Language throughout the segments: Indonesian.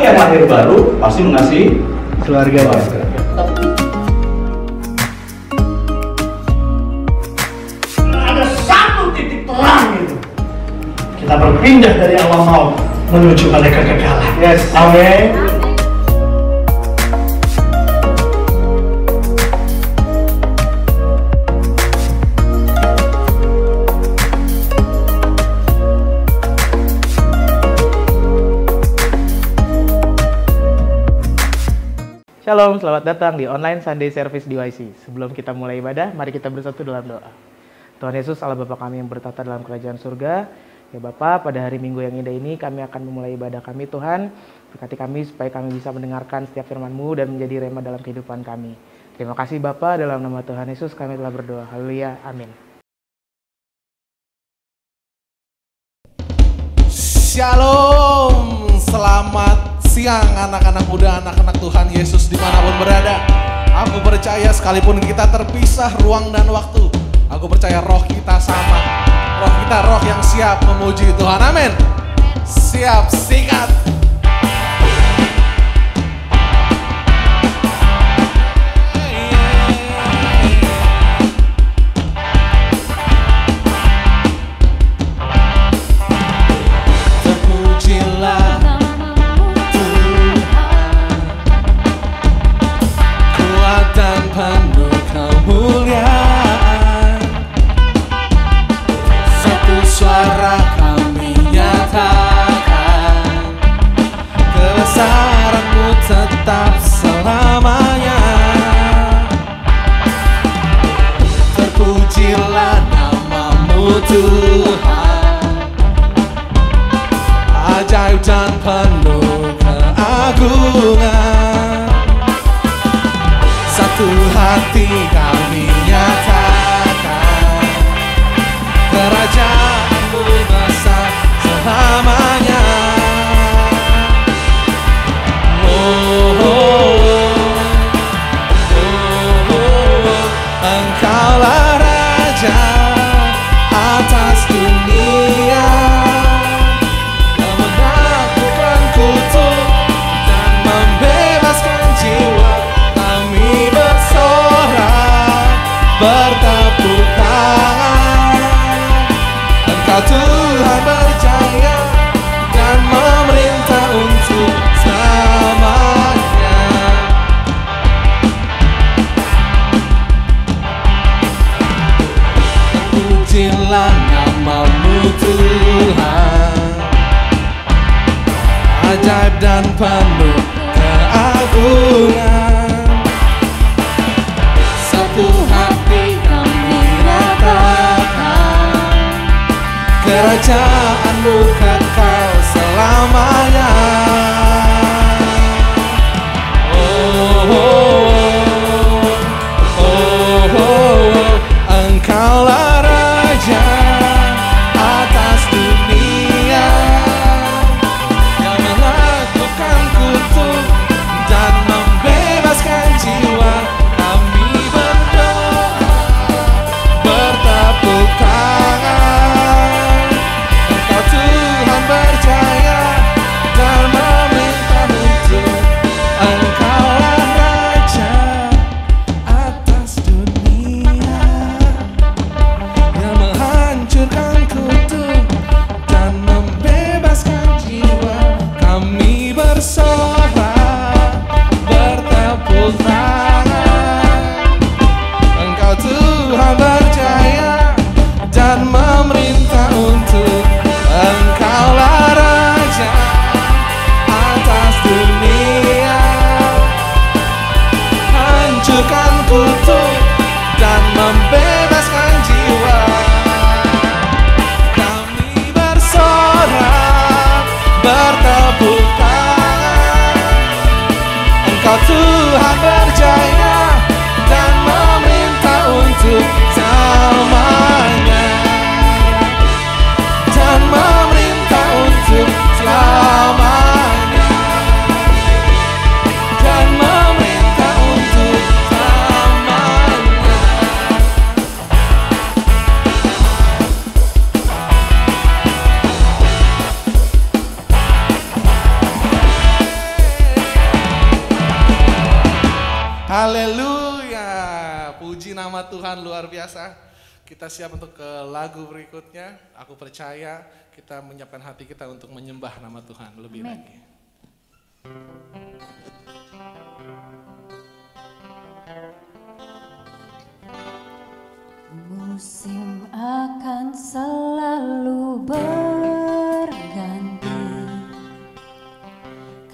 yang lahir baru pasti mengasihi keluarga. Ada satu titik terang itu. Kita berpindah dari alam maut menuju pada kekekalan. Yes, Amin. Shalom, selamat datang di online Sunday Service DYC. Sebelum kita mulai ibadah, mari kita bersatu dalam doa. Tuhan Yesus, Allah Bapa kami yang bertata dalam kerajaan surga. Ya Bapa, pada hari Minggu yang indah ini kami akan memulai ibadah kami Tuhan. Berkati kami supaya kami bisa mendengarkan setiap firman-Mu dan menjadi rema dalam kehidupan kami. Terima kasih Bapa, dalam nama Tuhan Yesus kami telah berdoa. Haleluya, amin. Shalom, selamat siang anak-anak muda, anak-anak Tuhan Yesus dimanapun berada. Aku percaya sekalipun kita terpisah ruang dan waktu, aku percaya roh kita sama. Roh kita roh yang siap memuji Tuhan, amin. Siap, sikat. Tetap selamanya. Terpujilah nama-Mu Tuhan, ajaib dan penuh keagungan. Satu hati kami nyatakan, kerajaan-Mu besar selamanya. Engkaulah Raja atas dunia, yang menaklukkan kutuk dan membebaskan jiwa. Kami bersorak, bertepuk tangan. Engkau Tuhan berjaya dan memerintah untuk selamanya. Pujilah nama-Mu Tuhan, ajaib dan penuh keagungan. Satu hati kami ratakan, kerajaan-Mu kekal selamanya. Engkaulah Raja atas dunia, yang menaklukkan kutuk dan membebaskan jiwa. Kami berdoa, bertepuk tangan. Engkau Tuhan Tuhan luar biasa. Kita siap untuk ke lagu berikutnya. Aku percaya kita menyiapkan hati kita untuk menyembah nama Tuhan lebih lagi. Musim akan selalu berganti,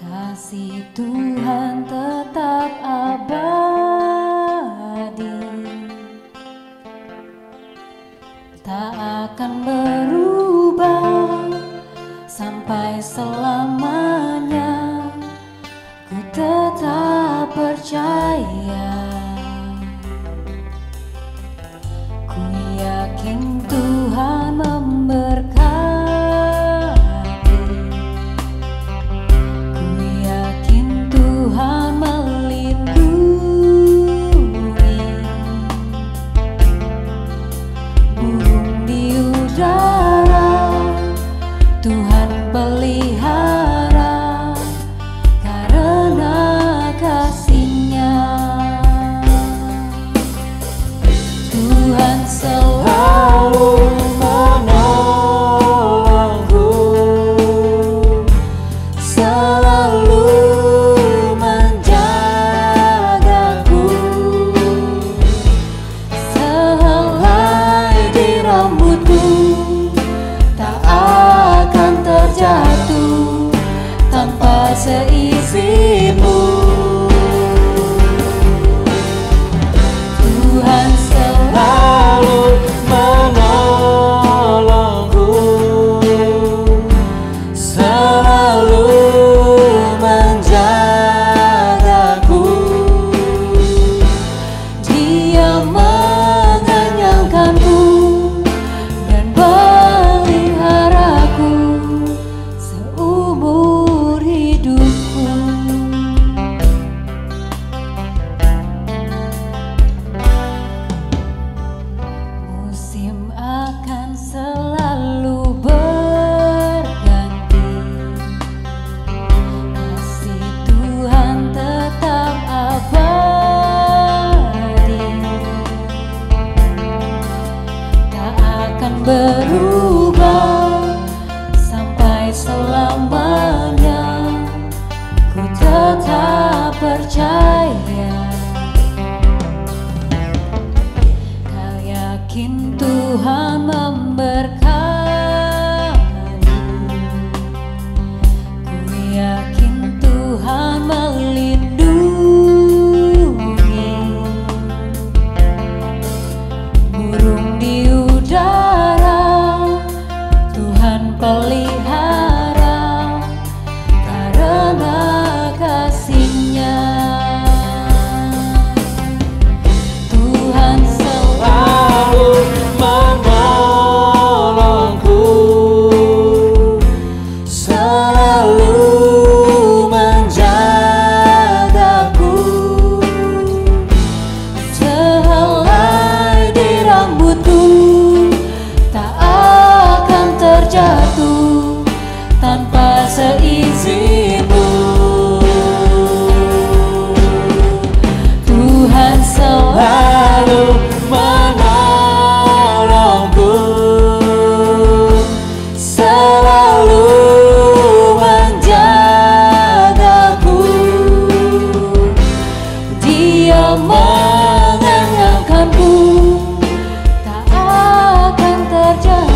kasih Tuhan tetap abadi, tak akan berubah sampai selamanya. Ku tetap percaya, ku yakin Tuhan memberkati, ku yakin Tuhan melindungi, burung di udara Tuhan pelihara karena kasih-Nya. Tuhan selalu menolongku, selalu menjagaku, sehelai di rambutku tak akan terjatuh tanpa seizin-Mu. Tuhan selalu menolongku, selalu menjagaku, Dia mengenyangkanku dan peliharaku seumur hidupku. Musim akan selalu berganti, kasih Tuhan tetap abadi, tak akan berubah sampai selamanya. Ku tetap percaya, kau yakin Tuhan memberkati, ku yakin Tuhan melindungi, burung di udara Tuhan pelihara karena kasih-Nya. Tuhan selalu menolongku, selalu menjagaku, sehelai di rambutku tak akan terjatuh tanpa seizin-Mu. Tuhan selalu menolongku, selalu menjagaku, Dia mengenyangkanku, tak akan terjatuh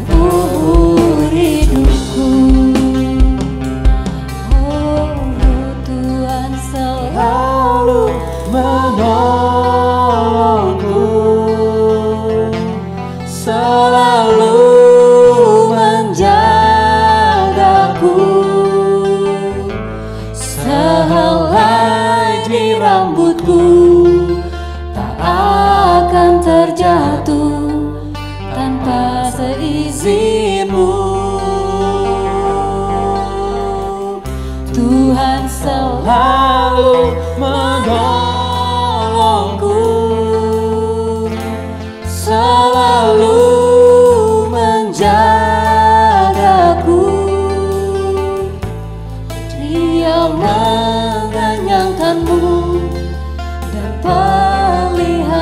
seumur hidupku. Oh, Tuhan selalu menolongku, selalu menjagaku, sehelai di rambutku tak akan terjatuh tanpa seizin-Mu. Tuhan selalu menolongku, selalu menjagaku, Dia mengenyangkanmu dan pelihara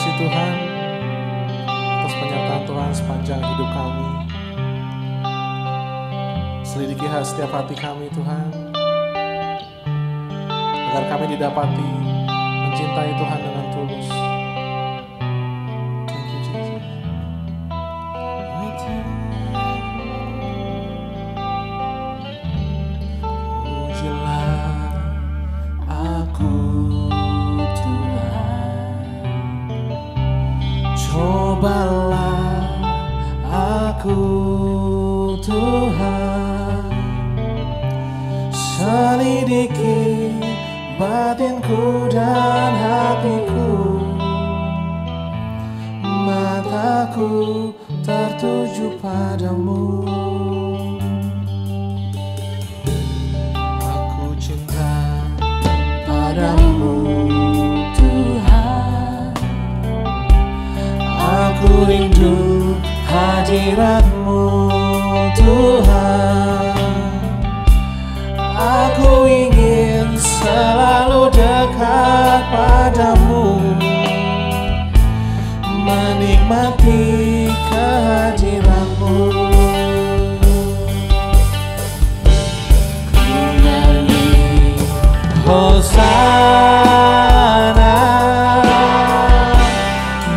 kasih Tuhan atas penyertaan Tuhan sepanjang hidup kami. Selidiki setiap hati kami Tuhan, agar kami didapati mencintai Tuhan dengan tulus. Thank you Jesus. Pujilah aku Tuhan, cobalah aku Tuhan, selidiki batinku dan hatiku, mataku tertuju padamu. Aku cinta padamu Tuhan, aku rindu hadirat-Mu Tuhan. Aku ingin selalu dekat padamu, menikmati kehadiran-Mu. Ku nyanyi Hosana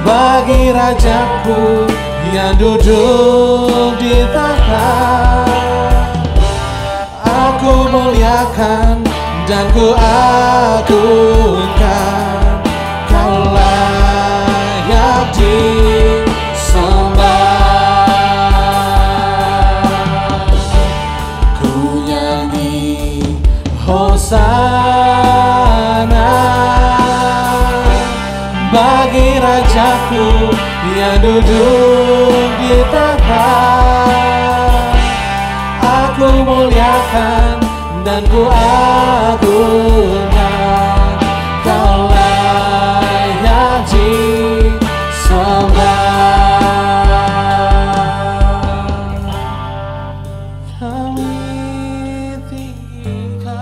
bagi Rajaku yang duduk di tahta. Aku muliakan dan ku agungkan, Kau layak disembah. Ku nyanyi Hosana bagi Rajaku yang duduk di tahta. Aku muliakan dan ku agungkan, Kau layak disembah. Kami tinggikan,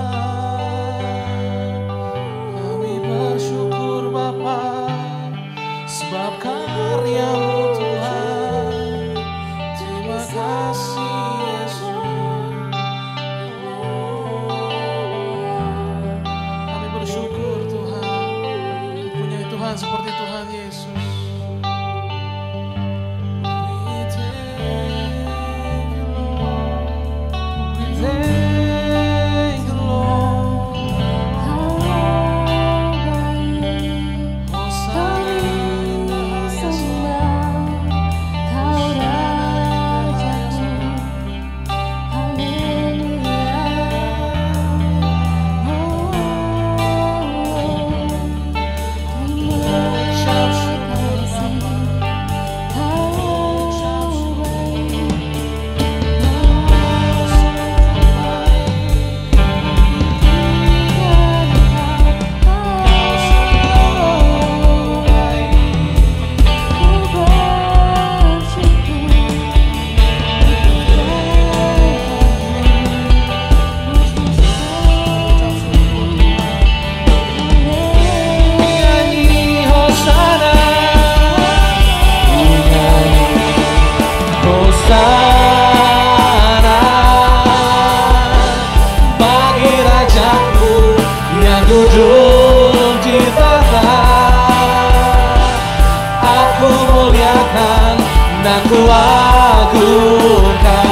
kami bersyukur Bapa, sebab karya-Mu Tuhan. Terima kasih Yesus. Kami bersyukur Tuhan, punya Tuhan seperti Tuhan Yesus. We thank you Lord, we thank you Lord. Duduk di tahta, aku muliakan dan ku agungkan,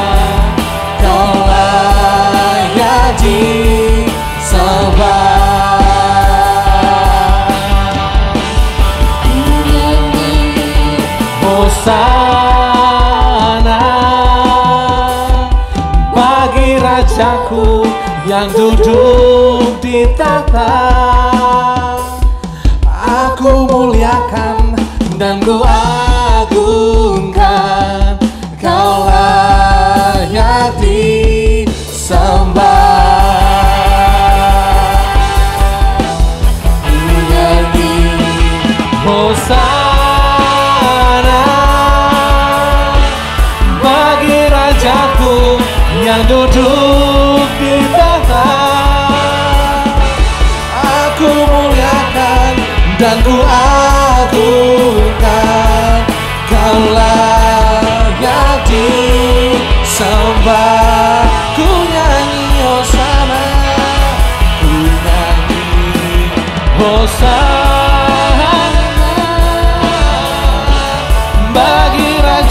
Kau layak disembah. Hosana bagi Rajaku yang duduk di tahta. Aku muliakan dan ku agungkan, Kau layak disembah. Nyanyi Hosana bagi Rajaku yang duduk di tahta. Aku muliakan dan ku agungkan,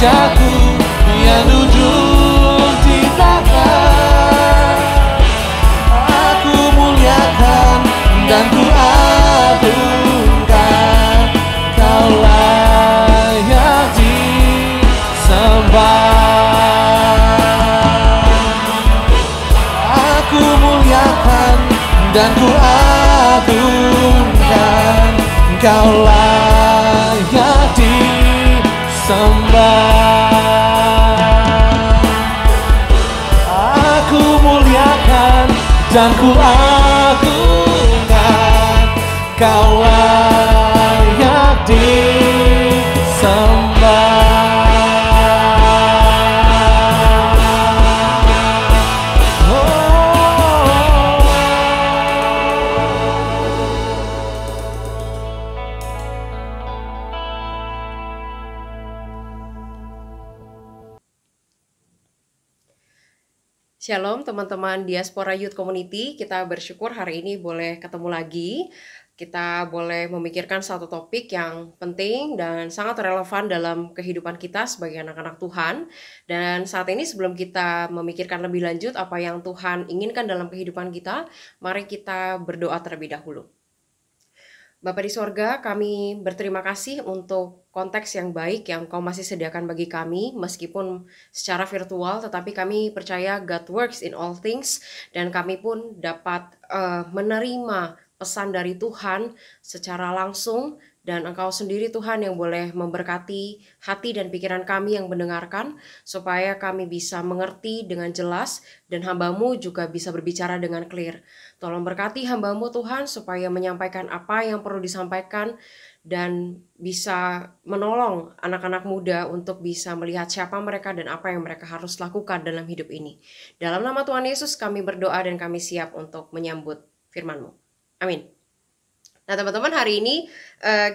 Rajaku yang duduk di tahta, aku muliakan dan ku agungkan. Kau layak disembah. Aku muliakan dan ku agungkan. Kau layak disembah. Aku muliakan dan ku agungkan. Kau layak disembah. Shalom teman-teman Diaspora Youth Community, kita bersyukur hari ini boleh ketemu lagi. Kita boleh memikirkan satu topik yang penting dan sangat relevan dalam kehidupan kita sebagai anak-anak Tuhan. Dan saat ini sebelum kita memikirkan lebih lanjut apa yang Tuhan inginkan dalam kehidupan kita, mari kita berdoa terlebih dahulu. Bapa di sorga, kami berterima kasih untuk konteks yang baik yang Kau masih sediakan bagi kami, meskipun secara virtual, tetapi kami percaya God works in all things, dan kami pun dapat menerima pesan dari Tuhan secara langsung, dan Engkau sendiri Tuhan yang boleh memberkati hati dan pikiran kami yang mendengarkan, supaya kami bisa mengerti dengan jelas, dan hamba-Mu juga bisa berbicara dengan clear. Tolong berkati hamba-Mu Tuhan supaya menyampaikan apa yang perlu disampaikan dan bisa menolong anak-anak muda untuk bisa melihat siapa mereka dan apa yang mereka harus lakukan dalam hidup ini. Dalam nama Tuhan Yesus kami berdoa dan kami siap untuk menyambut firman-Mu. Amin. Nah teman-teman, hari ini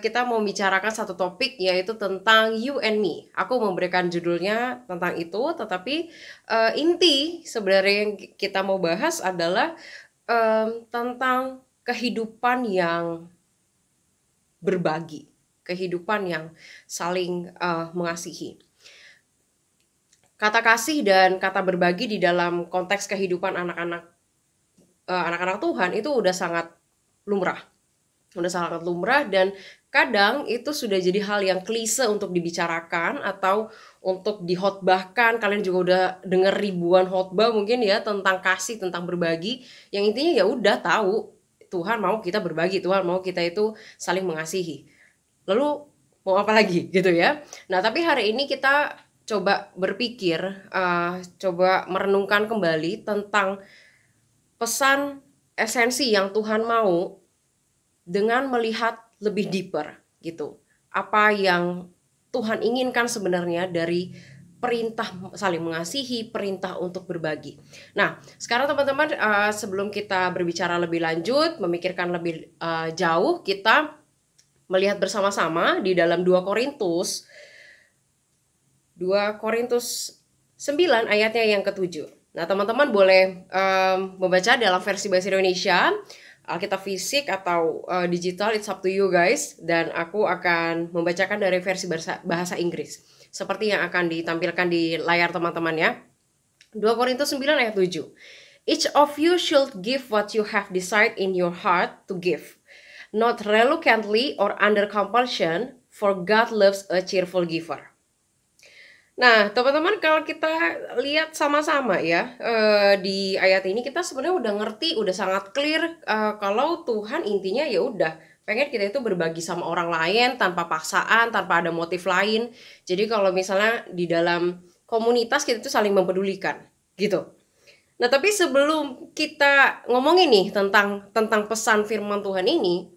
kita mau bicarakan satu topik, yaitu tentang you and me. Aku memberikan judulnya tentang itu, tetapi inti sebenarnya yang kita mau bahas adalah tentang kehidupan yang berbagi, kehidupan yang saling mengasihi. Kata kasih dan kata berbagi di dalam konteks kehidupan anak-anak Tuhan itu udah sangat lumrah. Dan kadang itu sudah jadi hal yang klise untuk dibicarakan atau untuk dihotbahkan. Kalian juga udah dengar ribuan khotbah mungkin ya tentang kasih, tentang berbagi, yang intinya ya udah tahu Tuhan mau kita berbagi, Tuhan mau kita itu saling mengasihi. Lalu mau apa lagi gitu ya. Nah tapi hari ini kita coba berpikir, coba merenungkan kembali tentang pesan esensi yang Tuhan mau dengan melihat lebih deeper gitu. Apa yang Tuhan inginkan sebenarnya dari perintah saling mengasihi, perintah untuk berbagi. Nah, sekarang teman-teman, sebelum kita berbicara lebih lanjut, memikirkan lebih jauh, kita melihat bersama-sama di dalam 2 Korintus 9 ayatnya yang ke-7. Nah, teman-teman boleh membaca dalam versi bahasa Indonesia, Alkitab fisik atau digital, it's up to you guys. Dan aku akan membacakan dari versi bahasa Inggris, seperti yang akan ditampilkan di layar teman-teman ya. 2 Korintus 9 ayat 7. Each of you should give what you have decided in your heart to give, not reluctantly or under compulsion, for God loves a cheerful giver. Nah, teman-teman, kalau kita lihat sama-sama ya, di ayat ini kita sebenarnya udah ngerti, udah sangat clear kalau Tuhan intinya ya udah pengen kita itu berbagi sama orang lain tanpa paksaan, tanpa ada motif lain. Jadi kalau misalnya di dalam komunitas kita itu saling mempedulikan, gitu. Nah, tapi sebelum kita ngomongin nih tentang pesan firman Tuhan ini,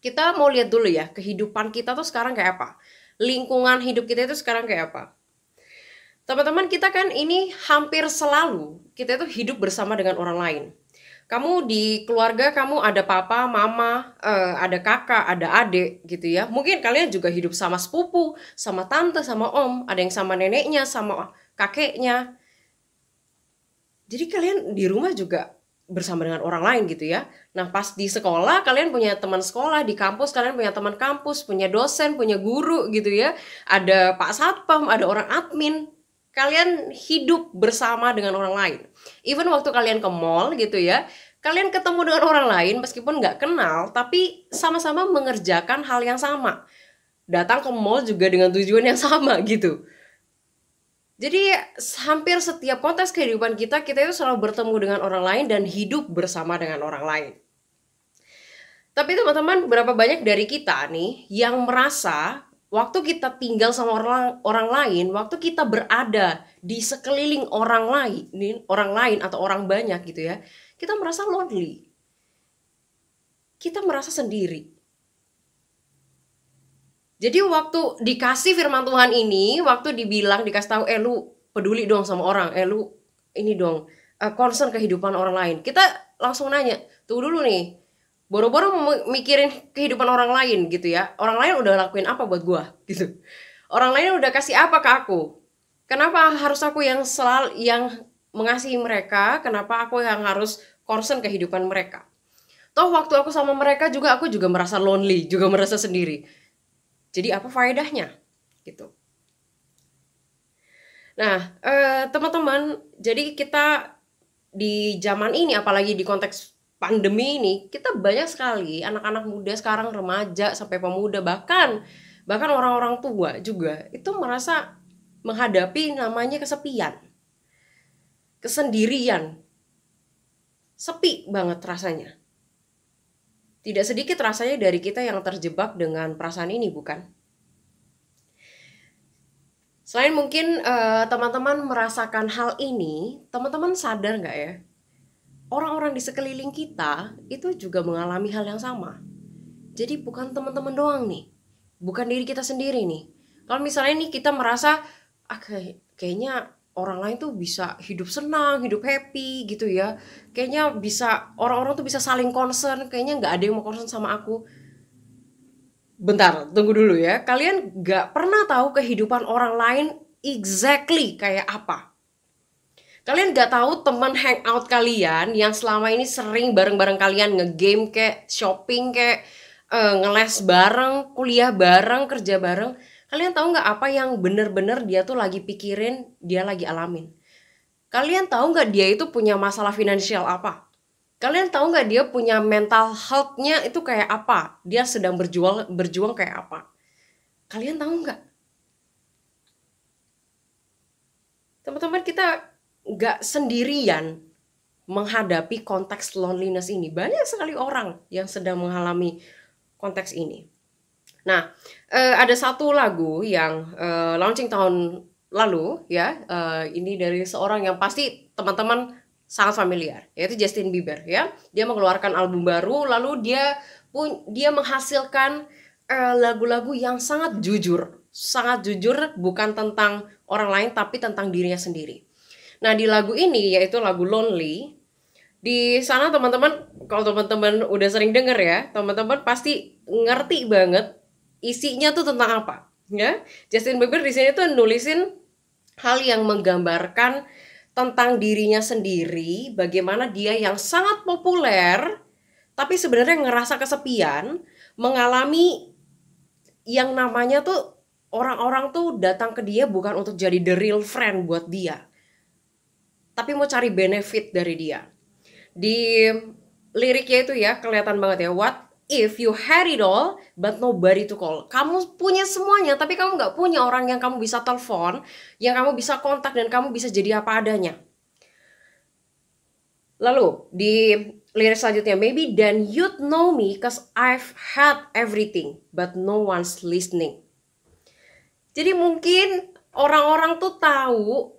kita mau lihat dulu ya, kehidupan kita tuh sekarang kayak apa? Lingkungan hidup kita itu sekarang kayak apa? Teman-teman, kita kan ini hampir selalu kita itu hidup bersama dengan orang lain. Kamu di keluarga, kamu ada papa, mama, ada kakak, ada adik gitu ya. Mungkin kalian juga hidup sama sepupu, sama tante, sama om. Ada yang sama neneknya, sama kakeknya. Jadi kalian di rumah juga bersama dengan orang lain gitu ya. Nah pas di sekolah kalian punya teman sekolah, di kampus kalian punya teman kampus, punya dosen, punya guru gitu ya. Ada Pak Satpam, ada orang admin. Kalian hidup bersama dengan orang lain. Even waktu kalian ke mall gitu ya, kalian ketemu dengan orang lain meskipun nggak kenal, tapi sama-sama mengerjakan hal yang sama. Datang ke mall juga dengan tujuan yang sama gitu. Jadi hampir setiap konteks kehidupan kita itu selalu bertemu dengan orang lain dan hidup bersama dengan orang lain. Tapi teman-teman, berapa banyak dari kita nih yang merasa waktu kita tinggal sama orang lain, waktu kita berada di sekeliling orang lain atau orang banyak gitu ya, kita merasa lonely. Kita merasa sendiri. Jadi waktu dikasih firman Tuhan ini, waktu dikasih tahu, lu peduli dong sama orang, lu ini dong, concern kehidupan orang lain. Kita langsung nanya, tunggu dulu nih, boro-boro mikirin kehidupan orang lain gitu ya. Orang lain udah lakuin apa buat gua gitu. Orang lain udah kasih apa ke aku. Kenapa harus aku yang mengasihi mereka? Kenapa aku yang harus concern kehidupan mereka? Toh waktu aku sama mereka juga, aku juga merasa lonely, juga merasa sendiri. Jadi apa faedahnya gitu. Nah, teman-teman, jadi kita di zaman ini, apalagi di konteks pandemi ini, kita banyak sekali anak-anak muda sekarang, remaja sampai pemuda, bahkan orang-orang tua juga itu merasa menghadapi namanya kesepian, kesendirian, sepi banget rasanya. Tidak sedikit rasanya dari kita yang terjebak dengan perasaan ini, bukan? Selain mungkin teman-teman merasakan hal ini, teman-teman sadar nggak ya? Orang-orang di sekeliling kita itu juga mengalami hal yang sama. Jadi bukan teman-teman doang nih, bukan diri kita sendiri nih. Kalau misalnya nih kita merasa, kayaknya orang lain tuh bisa hidup senang, hidup happy gitu ya. Kayaknya bisa, orang-orang tuh bisa saling concern. Kayaknya nggak ada yang mau concern sama aku. Bentar, tunggu dulu ya. Kalian nggak pernah tahu kehidupan orang lain exactly kayak apa. Kalian nggak tahu teman hangout kalian yang selama ini sering bareng-bareng kalian nge-game kayak, shopping kayak, ngeles bareng, kuliah bareng, kerja bareng. Kalian tahu nggak apa yang bener-bener dia tuh lagi pikirin, dia lagi alamin? Kalian tahu nggak dia itu punya masalah finansial apa? Kalian tahu nggak dia punya mental health-nya itu kayak apa? Dia sedang berjuang kayak apa? Kalian tahu nggak? Teman-teman, kita nggak sendirian menghadapi konteks loneliness ini. Banyak sekali orang yang sedang mengalami konteks ini. Nah, ada satu lagu yang launching tahun lalu ya, ini dari seorang yang pasti teman-teman sangat familiar, yaitu Justin Bieber ya. Dia mengeluarkan album baru, lalu dia menghasilkan lagu-lagu yang sangat jujur bukan tentang orang lain tapi tentang dirinya sendiri. Nah, di lagu ini yaitu lagu Lonely, di sana teman-teman, kalau teman-teman udah sering denger ya, teman-teman pasti ngerti banget isinya tuh tentang apa, ya. Justin Bieber di sini tuh nulisin hal yang menggambarkan tentang dirinya sendiri, bagaimana dia yang sangat populer, tapi sebenarnya ngerasa kesepian, mengalami yang namanya tuh orang-orang tuh datang ke dia bukan untuk jadi the real friend buat dia, tapi mau cari benefit dari dia. Di liriknya itu ya kelihatan banget ya, what if you had it all but nobody to call. Kamu punya semuanya tapi kamu nggak punya orang yang kamu bisa telepon, yang kamu bisa kontak dan kamu bisa jadi apa adanya. Lalu di lirik selanjutnya, maybe then you'd know me cause I've had everything but no one's listening. Jadi mungkin orang-orang tuh tahu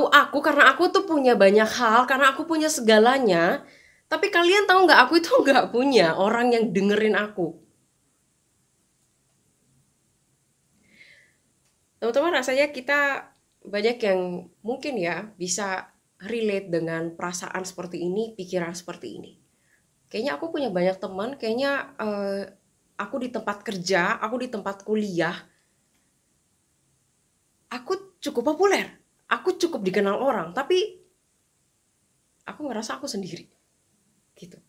aku karena aku tuh punya banyak hal, karena aku punya segalanya. Tapi kalian tahu nggak, aku itu nggak punya orang yang dengerin aku. Teman-teman, rasanya kita banyak yang mungkin ya bisa relate dengan perasaan seperti ini, pikiran seperti ini. Kayaknya aku punya banyak teman, kayaknya aku di tempat kerja, aku di tempat kuliah, aku cukup populer, aku cukup dikenal orang, tapi aku ngerasa aku sendiri. gitu.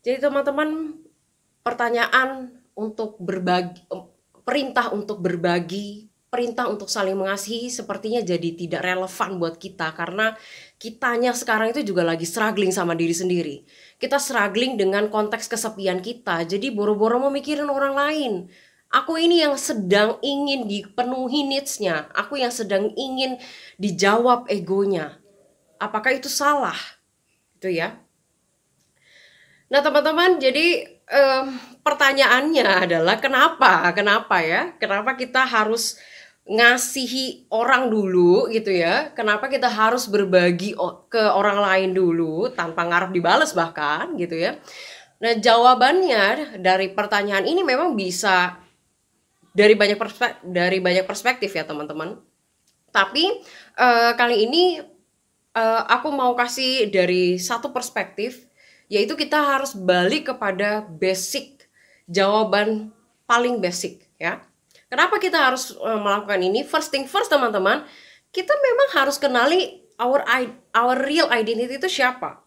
Jadi teman-teman, pertanyaan untuk berbagi, perintah untuk berbagi, perintah untuk saling mengasihi sepertinya jadi tidak relevan buat kita, karena kitanya sekarang itu juga lagi struggling sama diri sendiri. Kita struggling dengan konteks kesepian kita, jadi boro-boro mau mikirin orang lain. Aku ini yang sedang ingin dipenuhi needs-nya, aku yang sedang ingin dijawab egonya. Apakah itu salah? Itu ya. Nah teman-teman, jadi pertanyaannya adalah kenapa ya? Kenapa kita harus ngasihi orang dulu gitu ya? Kenapa kita harus berbagi ke orang lain dulu tanpa ngarep dibales bahkan gitu ya? Nah jawabannya dari pertanyaan ini memang bisa dari banyak perspektif ya teman-teman. Tapi kali ini aku mau kasih dari satu perspektif, yaitu kita harus balik kepada basic, jawaban paling basic ya. Kenapa kita harus melakukan ini? First thing first teman-teman, kita memang harus kenali our real identity itu siapa.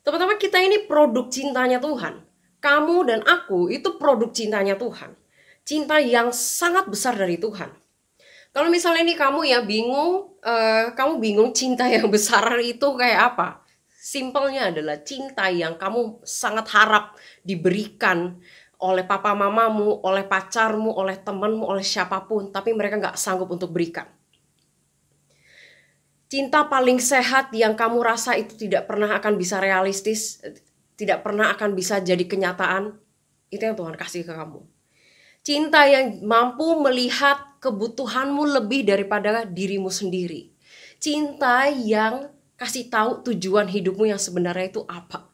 Teman-teman, kita ini produk cintanya Tuhan. Kamu dan aku itu produk cintanya Tuhan. Cinta yang sangat besar dari Tuhan. Kalau misalnya ini kamu ya bingung, kamu bingung cinta yang besar itu kayak apa? Simpelnya adalah cinta yang kamu sangat harap diberikan oleh papa mamamu, oleh pacarmu, oleh temanmu, oleh siapapun, tapi mereka nggak sanggup untuk berikan. Cinta paling sehat yang kamu rasa itu tidak pernah akan bisa realistis, tidak pernah akan bisa jadi kenyataan, itu yang Tuhan kasih ke kamu. Cinta yang mampu melihat kebutuhanmu lebih daripada dirimu sendiri. Cinta yang kasih tahu tujuan hidupmu yang sebenarnya itu apa.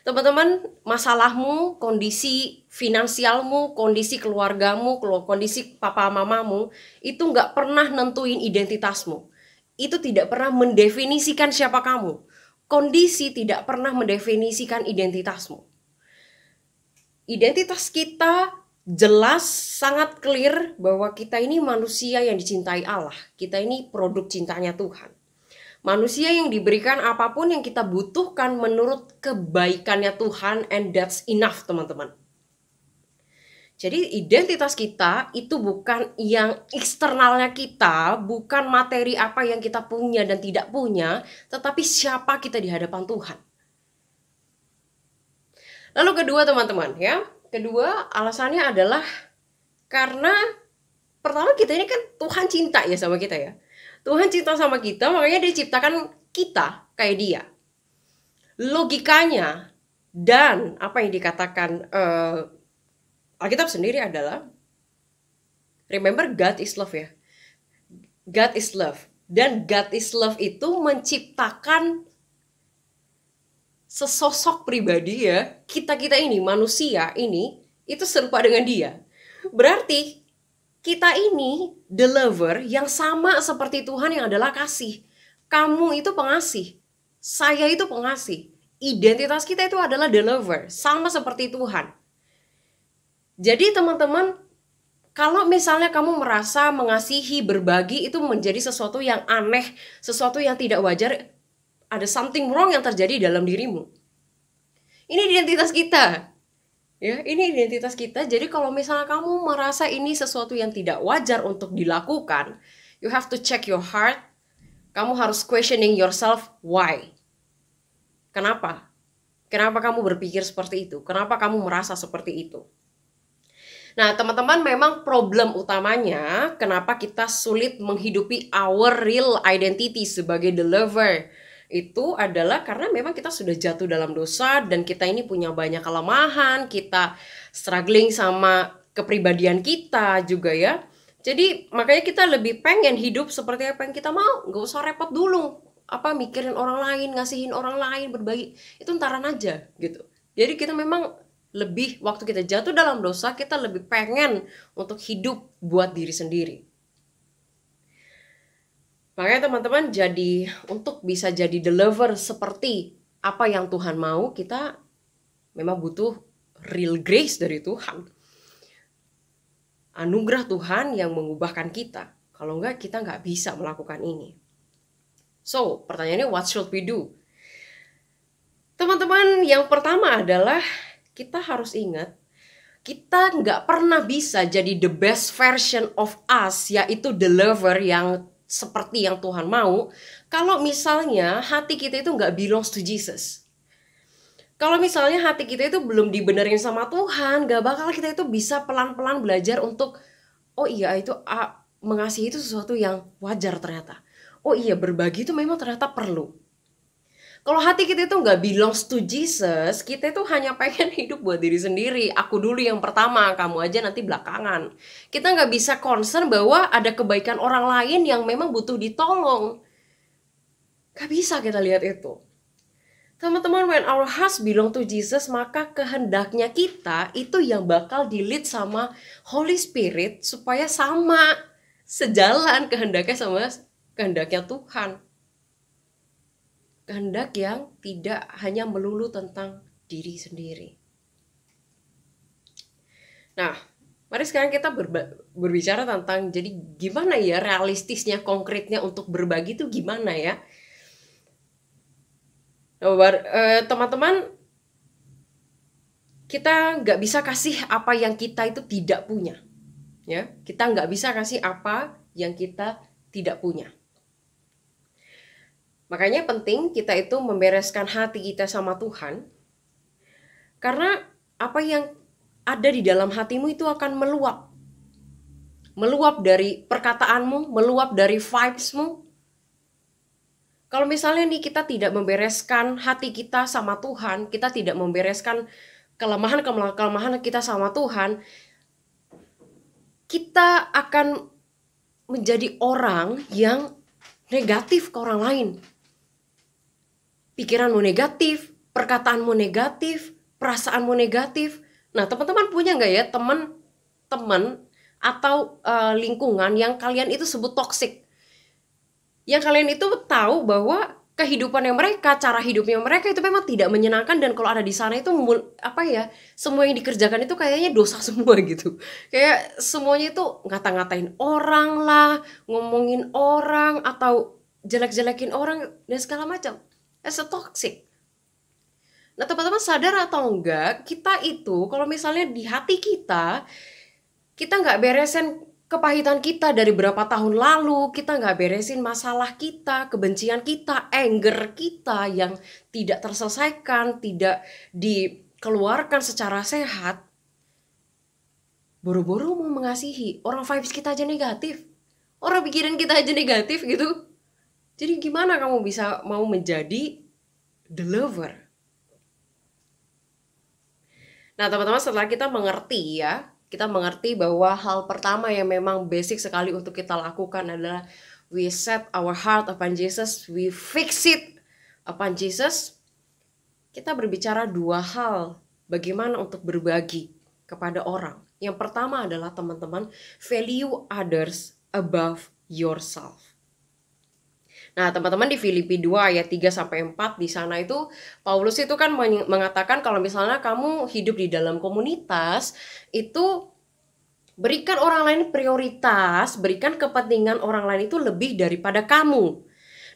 Teman-teman, masalahmu, kondisi finansialmu, kondisi keluargamu, kondisi papa mamamu, itu nggak pernah nentuin identitasmu. Itu tidak pernah mendefinisikan siapa kamu. Kondisi tidak pernah mendefinisikan identitasmu. Identitas kita jelas, sangat clear bahwa kita ini manusia yang dicintai Allah. Kita ini produk cintanya Tuhan. Manusia yang diberikan apapun yang kita butuhkan menurut kebaikannya Tuhan, and that's enough teman-teman. Jadi identitas kita itu bukan yang eksternalnya kita, bukan materi apa yang kita punya dan tidak punya, tetapi siapa kita di hadapan Tuhan. Lalu kedua teman-teman ya, kedua alasannya adalah karena pertama kita ini kan Tuhan cinta ya sama kita ya. Tuhan cinta sama kita, makanya dia ciptakan kita kayak dia. Logikanya dan apa yang dikatakan Alkitab sendiri adalah, remember God is love ya. God is love. Dan God is love itu menciptakan sesosok pribadi ya. Kita ini, manusia ini, itu serupa dengan dia. Berarti kita ini the lover yang sama seperti Tuhan yang adalah kasih. Kamu itu pengasih. Saya itu pengasih. Identitas kita itu adalah the lover. Sama seperti Tuhan. Jadi teman-teman, kalau misalnya kamu merasa mengasihi, berbagi itu menjadi sesuatu yang aneh, sesuatu yang tidak wajar, ada something wrong yang terjadi dalam dirimu. Ini identitas kita. Ya, ini identitas kita. Jadi kalau misalnya kamu merasa ini sesuatu yang tidak wajar untuk dilakukan, you have to check your heart. Kamu harus questioning yourself, why? Kenapa? Kenapa kamu berpikir seperti itu? Kenapa kamu merasa seperti itu? Nah, teman-teman, memang problem utamanya kenapa kita sulit menghidupi our real identity sebagai the lover itu adalah karena memang kita sudah jatuh dalam dosa dan kita ini punya banyak kelemahan, kita struggling sama kepribadian kita juga ya. Jadi makanya kita lebih pengen hidup seperti apa yang kita mau, nggak usah repot dulu apa mikirin orang lain, ngasihin orang lain, berbagi, itu ntaran aja gitu. Jadi kita memang lebih, waktu kita jatuh dalam dosa, kita lebih pengen untuk hidup buat diri sendiri. Makanya teman-teman, jadi untuk bisa jadi the lover seperti apa yang Tuhan mau, kita memang butuh real grace dari Tuhan. Anugerah Tuhan yang mengubahkan kita. Kalau enggak, kita nggak bisa melakukan ini. So, pertanyaannya what should we do? Teman-teman, yang pertama adalah kita harus ingat, kita nggak pernah bisa jadi the best version of us, yaitu the lover yang seperti yang Tuhan mau, kalau misalnya hati kita itu nggak belongs to Jesus. Kalau misalnya hati kita itu belum dibenerin sama Tuhan, nggak bakal kita itu bisa pelan-pelan belajar untuk, oh iya itu mengasihi itu sesuatu yang wajar ternyata. Oh iya berbagi itu memang ternyata perlu. Kalau hati kita itu nggak belongs to Jesus, kita itu hanya pengen hidup buat diri sendiri. Aku dulu yang pertama, kamu aja nanti belakangan. Kita nggak bisa concern bahwa ada kebaikan orang lain yang memang butuh ditolong. Gak bisa kita lihat itu. Teman-teman, when our hearts belong to Jesus, maka kehendaknya kita itu yang bakal di-lead sama Holy Spirit supaya sama, sejalan kehendaknya sama kehendaknya Tuhan. Kehendak yang tidak hanya melulu tentang diri sendiri. Nah, mari sekarang kita berbicara tentang jadi gimana ya realistisnya, konkretnya untuk berbagi itu gimana ya. Teman-teman, kita nggak bisa kasih apa yang kita itu tidak punya. Ya, kita nggak bisa kasih apa yang kita tidak punya. Makanya penting kita itu membereskan hati kita sama Tuhan. Karena apa yang ada di dalam hatimu itu akan meluap. Meluap dari perkataanmu, meluap dari vibesmu. Kalau misalnya nih kita tidak membereskan hati kita sama Tuhan, kita tidak membereskan kelemahan kita sama Tuhan, kita akan menjadi orang yang negatif ke orang lain. Pikiranmu negatif, perkataanmu negatif, perasaanmu negatif. Nah, teman-teman punya nggak ya teman-teman atau lingkungan yang kalian itu sebut toksik? Yang kalian itu tahu bahwa kehidupannya mereka, cara hidupnya mereka itu memang tidak menyenangkan, dan kalau ada di sana itu semua yang dikerjakan itu kayaknya dosa semua gitu. Kayak semuanya itu ngata-ngatain orang lah, ngomongin orang atau jelek-jelekin orang dan segala macam. As a toxic. Nah, teman-teman sadar atau enggak, kita itu kalau misalnya di hati kita nggak beresin kepahitan kita dari berapa tahun lalu, kita nggak beresin masalah kita, kebencian kita, anger kita yang tidak terselesaikan, tidak dikeluarkan secara sehat, boro-boro mau mengasihi, orang vibes kita aja negatif, orang pikiran kita aja negatif gitu. Jadi gimana kamu bisa mau menjadi the lover? Nah, teman-teman, setelah kita mengerti ya, kita mengerti bahwa hal pertama yang memang basic sekali untuk kita lakukan adalah we set our heart upon Jesus, we fix it upon Jesus. Kita berbicara dua hal bagaimana untuk berbagi kepada orang. Yang pertama adalah teman-teman, value others above yourself. Nah, teman-teman, di Filipi 2 ayat 3-4 di sana itu Paulus itu kan mengatakan kalau misalnya kamu hidup di dalam komunitas itu berikan orang lain prioritas, berikan kepentingan orang lain itu lebih daripada kamu.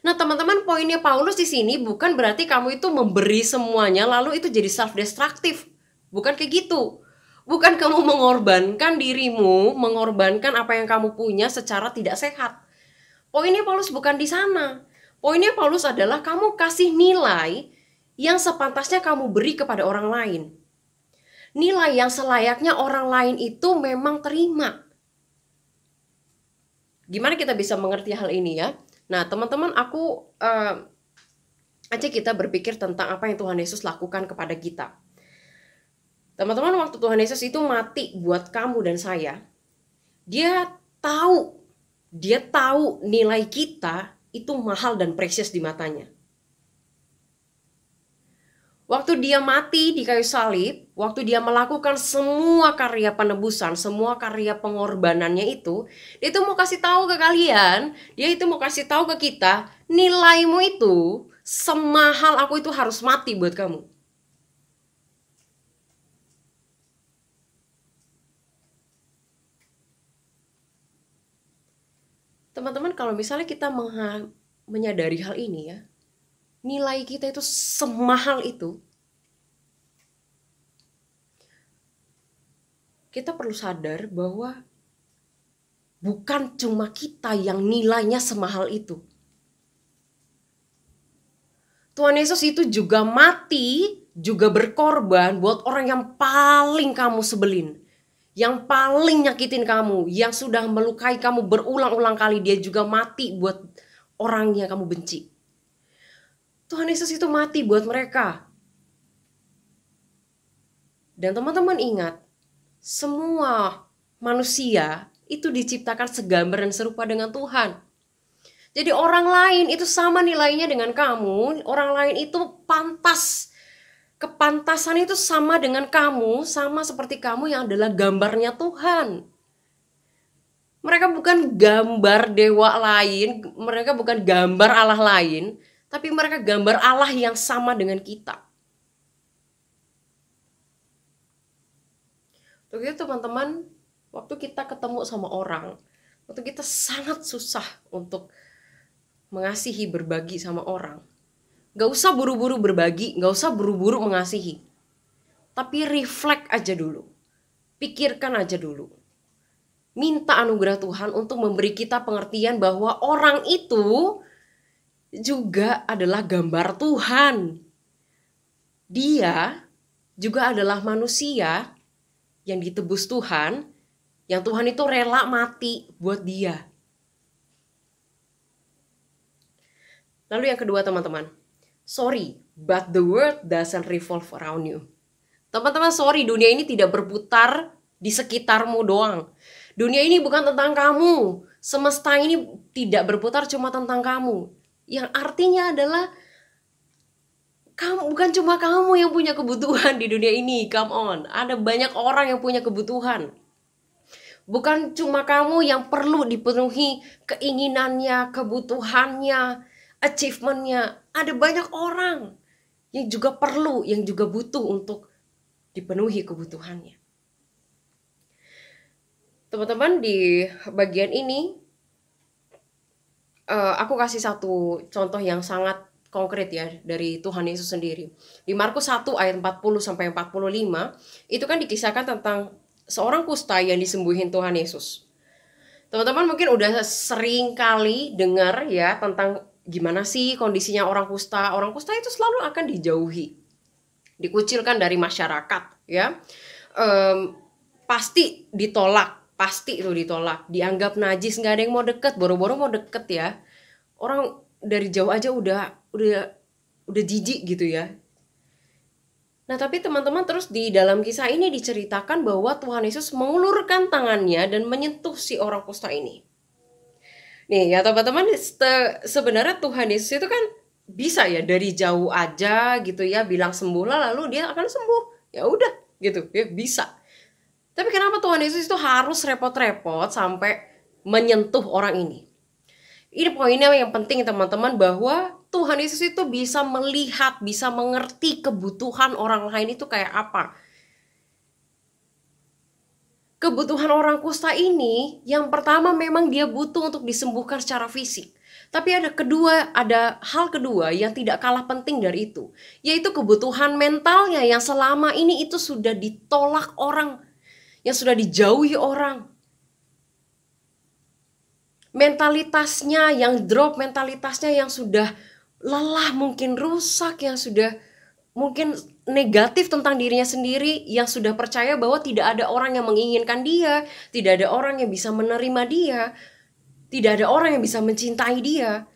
Nah, teman-teman, poinnya Paulus di sini bukan berarti kamu itu memberi semuanya lalu itu jadi self-destructive. Bukan kayak gitu. Bukan kamu mengorbankan dirimu, mengorbankan apa yang kamu punya secara tidak sehat. Poinnya Paulus bukan di sana. Poinnya Paulus adalah kamu kasih nilai yang sepantasnya kamu beri kepada orang lain. Nilai yang selayaknya orang lain itu memang terima. Gimana kita bisa mengerti hal ini ya? Nah, teman-teman, aku aja kita berpikir tentang apa yang Tuhan Yesus lakukan kepada kita. Teman-teman, waktu Tuhan Yesus itu mati buat kamu dan saya, Dia tahu nilai kita itu mahal dan precious di matanya. Waktu dia mati di kayu salib, waktu dia melakukan semua karya penebusan, semua karya pengorbanannya itu, dia itu mau kasih tahu ke kalian, dia itu mau kasih tahu ke kita, nilaimu itu semahal aku itu harus mati buat kamu. Teman-teman, kalau misalnya kita menyadari hal ini ya, nilai kita itu semahal itu, kita perlu sadar bahwa bukan cuma kita yang nilainya semahal itu. Tuhan Yesus itu juga mati, juga berkorban buat orang yang paling kamu sebelin, yang paling nyakitin kamu, yang sudah melukai kamu berulang-ulang kali. Dia juga mati buat orang yang kamu benci. Tuhan Yesus itu mati buat mereka. Dan teman-teman ingat, semua manusia itu diciptakan segambar dan serupa dengan Tuhan. Jadi orang lain itu sama nilainya dengan kamu. Orang lain itu pantas. Kepantasan itu sama dengan kamu. Sama seperti kamu yang adalah gambarnya Tuhan. Mereka bukan gambar dewa lain. Mereka bukan gambar Allah lain. Tapi mereka gambar Allah yang sama dengan kita. Begitu teman-teman, waktu kita ketemu sama orang, waktu kita sangat susah untuk mengasihi, berbagi sama orang, gak usah buru-buru berbagi, gak usah buru-buru mengasihi. Tapi reflect aja dulu, pikirkan aja dulu. Minta anugerah Tuhan untuk memberi kita pengertian bahwa orang itu juga adalah gambar Tuhan. Dia juga adalah manusia yang ditebus Tuhan, yang Tuhan itu rela mati buat dia. Lalu yang kedua teman-teman, sorry, but the world doesn't revolve around you. Teman-teman, sorry, dunia ini tidak berputar di sekitarmu doang. Dunia ini bukan tentang kamu. Semesta ini tidak berputar cuma tentang kamu. Yang artinya adalah bukan cuma kamu yang punya kebutuhan di dunia ini. Come on, ada banyak orang yang punya kebutuhan. Bukan cuma kamu yang perlu dipenuhi keinginannya, kebutuhannya, achievementnya. Ada banyak orang yang juga perlu, yang juga butuh untuk dipenuhi kebutuhannya. Teman-teman, di bagian ini aku kasih satu contoh yang sangat konkret ya dari Tuhan Yesus sendiri. Di Markus 1 ayat 40-45 itu kan dikisahkan tentang seorang kusta yang disembuhin Tuhan Yesus. Teman-teman mungkin udah sering kali dengar ya tentang gimana sih kondisinya orang kusta. Orang kusta itu selalu akan dijauhi, dikucilkan dari masyarakat ya. Pasti ditolak, pasti itu ditolak, dianggap najis, nggak ada yang mau deket, boro-boro mau deket ya. Orang dari jauh aja udah jijik gitu ya. Nah tapi teman-teman, terus di dalam kisah ini diceritakan bahwa Tuhan Yesus mengulurkan tangannya dan menyentuh si orang kusta ini. Nih ya teman-teman, sebenarnya Tuhan Yesus itu kan bisa ya dari jauh aja gitu ya bilang sembuhlah, lalu dia akan sembuh. Ya udah gitu ya, bisa. Tapi kenapa Tuhan Yesus itu harus repot-repot sampai menyentuh orang ini? Ini poinnya yang penting teman-teman, bahwa Tuhan Yesus itu bisa melihat, bisa mengerti kebutuhan orang lain itu kayak apa. Kebutuhan orang kusta ini, yang pertama memang dia butuh untuk disembuhkan secara fisik. Tapi ada hal kedua yang tidak kalah penting dari itu, yaitu kebutuhan mentalnya yang selama ini itu sudah ditolak orang, yang sudah dijauhi orang. Mentalitasnya yang drop, mentalitasnya yang sudah lelah, mungkin rusak, yang sudah mungkin negatif tentang dirinya sendiri, yang sudah percaya bahwa tidak ada orang yang menginginkan dia, tidak ada orang yang bisa menerima dia, tidak ada orang yang bisa mencintai dia.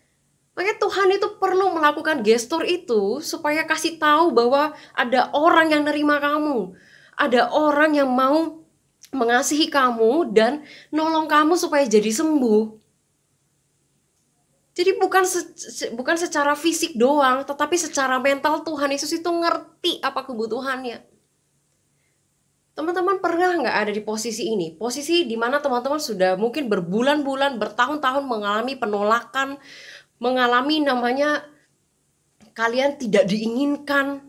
Makanya Tuhan itu perlu melakukan gestur itu supaya kasih tahu bahwa ada orang yang nerima kamu, ada orang yang mau mengasihi kamu dan nolong kamu supaya jadi sembuh. Jadi bukan secara fisik doang, tetapi secara mental Tuhan Yesus itu ngerti apa kebutuhannya. Teman-teman pernah nggak ada di posisi ini? Posisi di mana teman-teman sudah mungkin berbulan-bulan, bertahun-tahun mengalami penolakan, mengalami namanya kalian tidak diinginkan.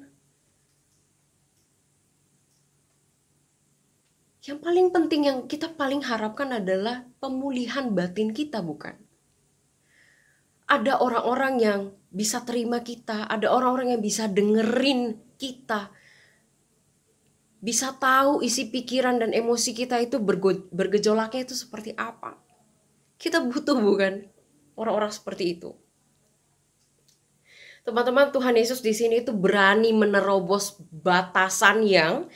Yang paling penting yang kita paling harapkan adalah pemulihan batin kita, bukan? ada orang-orang yang bisa terima kita, ada orang-orang yang bisa dengerin kita, bisa tahu isi pikiran dan emosi kita itu bergejolaknya itu seperti apa. Kita butuh bukan orang-orang seperti itu. Teman-teman, Tuhan Yesus di sini itu berani menerobos batasan yang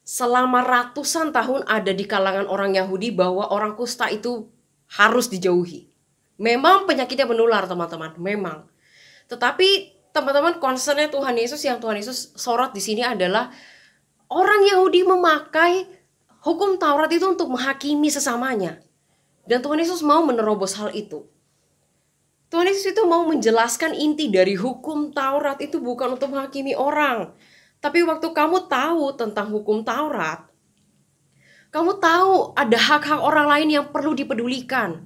selama ratusan tahun ada di kalangan orang Yahudi bahwa orang kusta itu harus dijauhi. Memang penyakitnya menular, teman-teman, memang. Tetapi teman-teman, concernnya Tuhan Yesus yang Tuhan Yesus sorot di sini adalah orang Yahudi memakai hukum Taurat itu untuk menghakimi sesamanya. Dan Tuhan Yesus mau menerobos hal itu. Tuhan Yesus itu mau menjelaskan inti dari hukum Taurat itu bukan untuk menghakimi orang. Tapi waktu kamu tahu tentang hukum Taurat, kamu tahu ada hak-hak orang lain yang perlu dipedulikan.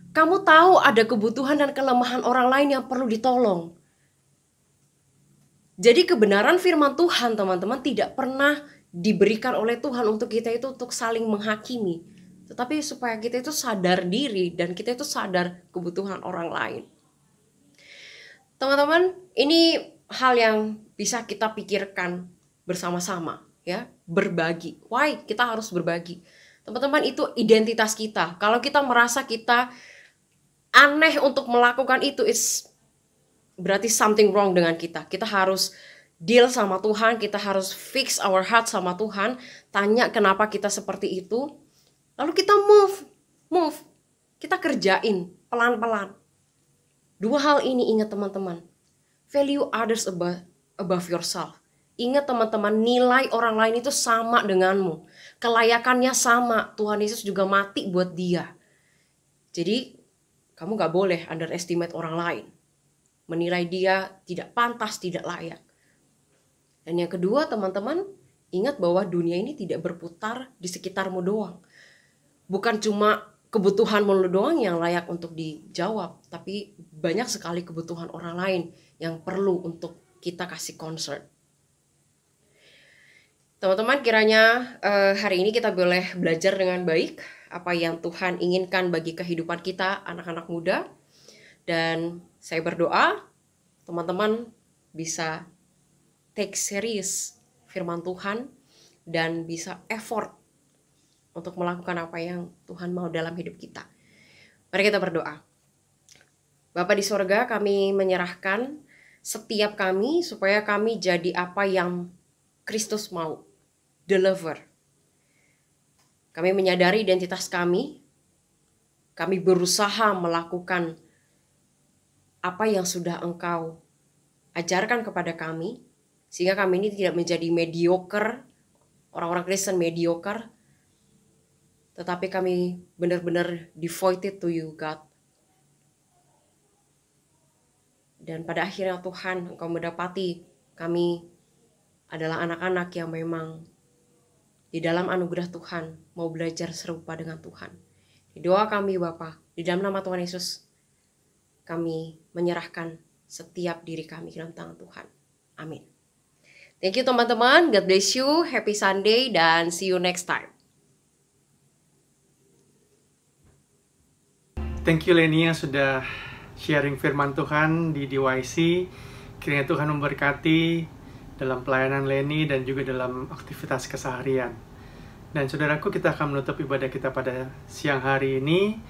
Kamu tahu ada kebutuhan dan kelemahan orang lain yang perlu ditolong. Jadi kebenaran firman Tuhan, teman-teman, tidak pernah diberikan oleh Tuhan untuk kita itu untuk saling menghakimi. Tetapi supaya kita itu sadar diri dan kita itu sadar kebutuhan orang lain. Teman-teman, ini hal yang bisa kita pikirkan bersama-sama, ya, berbagi. Why kita harus berbagi? Teman-teman, itu identitas kita. Kalau kita merasa kita aneh untuk melakukan itu, berarti something wrong dengan kita. Kita harus deal sama Tuhan, kita harus fix our heart sama Tuhan, tanya kenapa kita seperti itu, lalu kita move, kita kerjain pelan-pelan. Dua hal ini ingat teman-teman, value others above yourself. Ingat teman-teman, nilai orang lain itu sama denganmu, kelayakannya sama. Tuhan Yesus juga mati buat dia. Jadi kamu gak boleh underestimate orang lain. Menilai dia tidak pantas, tidak layak. Dan yang kedua, teman-teman, ingat bahwa dunia ini tidak berputar di sekitarmu doang. Bukan cuma kebutuhanmu doang yang layak untuk dijawab, tapi banyak sekali kebutuhan orang lain yang perlu untuk kita kasih concern. Teman-teman, kiranya hari ini kita boleh belajar dengan baik apa yang Tuhan inginkan bagi kehidupan kita, anak-anak muda. Dan saya berdoa teman-teman bisa take serious firman Tuhan dan bisa effort untuk melakukan apa yang Tuhan mau dalam hidup kita. Mari kita berdoa. Bapa di sorga, kami menyerahkan setiap kami supaya kami jadi apa yang Kristus mau, deliver. Kami menyadari identitas kami berusaha melakukan apa yang sudah Engkau ajarkan kepada kami, sehingga kami ini tidak menjadi mediocre, orang-orang Kristen mediocre, tetapi kami benar-benar devoted to you, God. Dan pada akhirnya Tuhan, Engkau mendapati kami adalah anak-anak yang memang di dalam anugerah Tuhan mau belajar serupa dengan Tuhan. Di doa kami Bapa, di dalam nama Tuhan Yesus, kami menyerahkan setiap diri kami dalam tangan Tuhan. Amin. Thank you teman-teman, God bless you, happy Sunday, dan see you next time. Thank you Leni yang sudah sharing firman Tuhan di DYC. Kiranya Tuhan memberkati dalam pelayanan Leni dan juga dalam aktivitas keseharian. Dan saudaraku, kita akan menutup ibadah kita pada siang hari ini.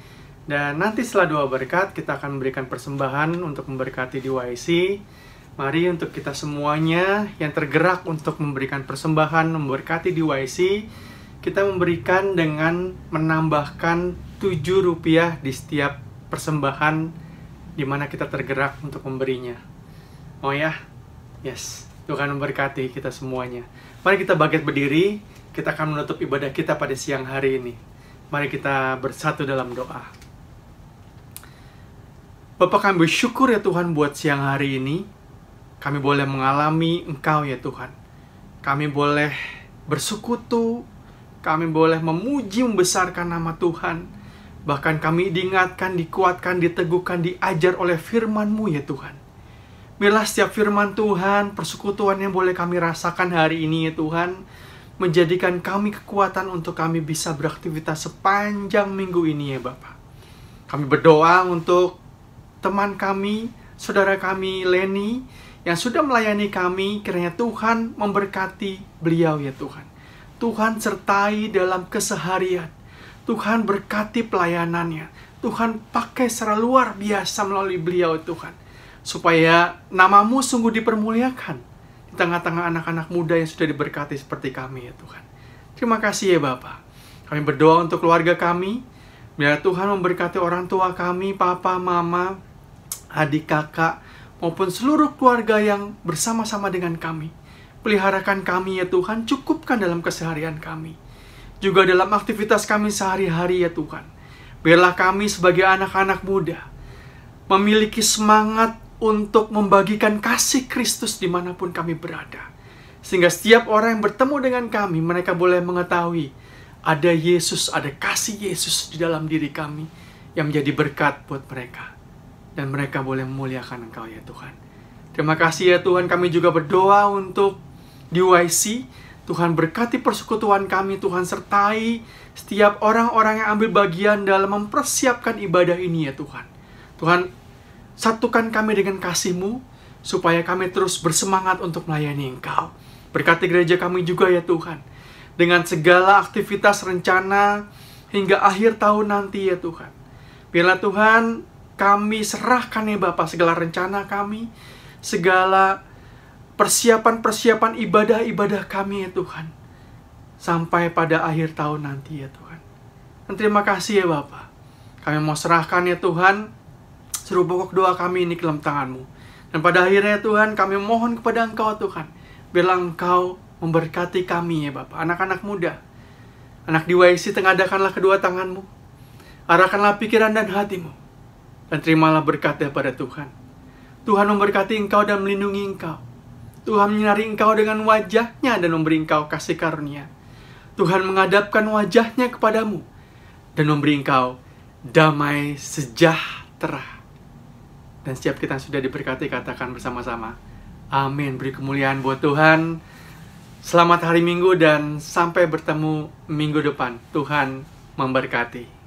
Dan nanti setelah doa berkat, kita akan memberikan persembahan untuk memberkati DYC. Mari untuk kita semuanya yang tergerak untuk memberikan persembahan, memberkati DYC, kita memberikan dengan menambahkan Rp7 di setiap persembahan di mana kita tergerak untuk memberinya. Oh ya? Yes. Tuhan memberkati kita semuanya. Mari kita bangkit berdiri, kita akan menutup ibadah kita pada siang hari ini. Mari kita bersatu dalam doa. Bapa, kami bersyukur ya Tuhan buat siang hari ini. Kami boleh mengalami Engkau ya Tuhan. Kami boleh bersekutu, kami boleh memuji membesarkan nama Tuhan. Bahkan kami diingatkan, dikuatkan, diteguhkan, diajar oleh firman-Mu ya Tuhan. Biarlah setiap firman Tuhan, persekutuan yang boleh kami rasakan hari ini ya Tuhan, menjadikan kami kekuatan untuk kami bisa beraktivitas sepanjang minggu ini ya Bapa. Kami berdoa untuk teman kami, saudara kami Leni, yang sudah melayani kami. Kiranya Tuhan memberkati beliau ya Tuhan. Tuhan sertai dalam keseharian. Tuhan berkati pelayanannya. Tuhan pakai secara luar biasa melalui beliau Tuhan. Supaya namamu sungguh dipermuliakan di tengah-tengah anak-anak muda yang sudah diberkati seperti kami ya Tuhan. Terima kasih ya Bapa. Kami berdoa untuk keluarga kami. Biar Tuhan memberkati orang tua kami, papa, mama, adik, kakak, maupun seluruh keluarga yang bersama-sama dengan kami. Peliharakan kami ya Tuhan, cukupkan dalam keseharian kami. Juga dalam aktivitas kami sehari-hari ya Tuhan. Biarlah kami sebagai anak-anak muda memiliki semangat untuk membagikan kasih Kristus dimanapun kami berada. Sehingga setiap orang yang bertemu dengan kami, mereka boleh mengetahui ada Yesus, ada kasih Yesus di dalam diri kami yang menjadi berkat buat mereka. Dan mereka boleh memuliakan Engkau ya Tuhan. Terima kasih ya Tuhan, kami juga berdoa untuk DYC. Tuhan berkati persekutuan kami, Tuhan sertai setiap orang-orang yang ambil bagian dalam mempersiapkan ibadah ini ya Tuhan. Tuhan, satukan kami dengan kasih-Mu, supaya kami terus bersemangat untuk melayani Engkau. Berkati gereja kami juga ya Tuhan, dengan segala aktivitas rencana hingga akhir tahun nanti ya Tuhan. Biarlah Tuhan, kami serahkan ya Bapa segala rencana kami, segala persiapan-persiapan ibadah-ibadah kami ya Tuhan, sampai pada akhir tahun nanti ya Tuhan. Dan terima kasih ya Bapa. Kami mau serahkan ya Tuhan seluruh pokok doa kami ini ke dalam tangan-Mu. Dan pada akhirnya ya Tuhan, kami mohon kepada Engkau Tuhan, biarlah Engkau memberkati kami ya Bapa. Anak-anak muda, anak DYC, tengadakanlah kedua tangan-Mu, arahkanlah pikiran dan hati-Mu, dan terimalah berkat daripada Tuhan. Tuhan memberkati Engkau dan melindungi Engkau. Tuhan menyinari Engkau dengan wajah-Nya dan memberi Engkau kasih karunia. Tuhan menghadapkan wajah-Nya kepadamu dan memberi Engkau damai sejahtera. Dan setiap kita yang sudah diberkati, katakan bersama-sama, amin. Beri kemuliaan buat Tuhan. Selamat hari Minggu dan sampai bertemu minggu depan. Tuhan memberkati.